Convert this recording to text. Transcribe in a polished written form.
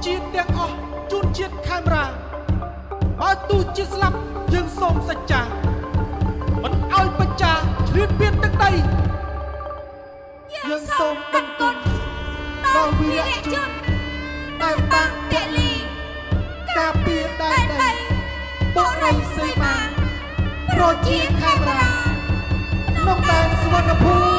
ជាតិទាំងអស់ជូនជាតិខេមរាបើទូជាស្លាប់យើងសូមសច្ចាមិនឲ្យបច្ចាឆ្លៀតពៀនទឹកដីយើងសូមដឹងគុណដល់វីរៈជនដែលបានពលីការពារដែនដីបុរីសីមាប្រជាខេមរាក្នុងដែនសុវណ្ណភូមិ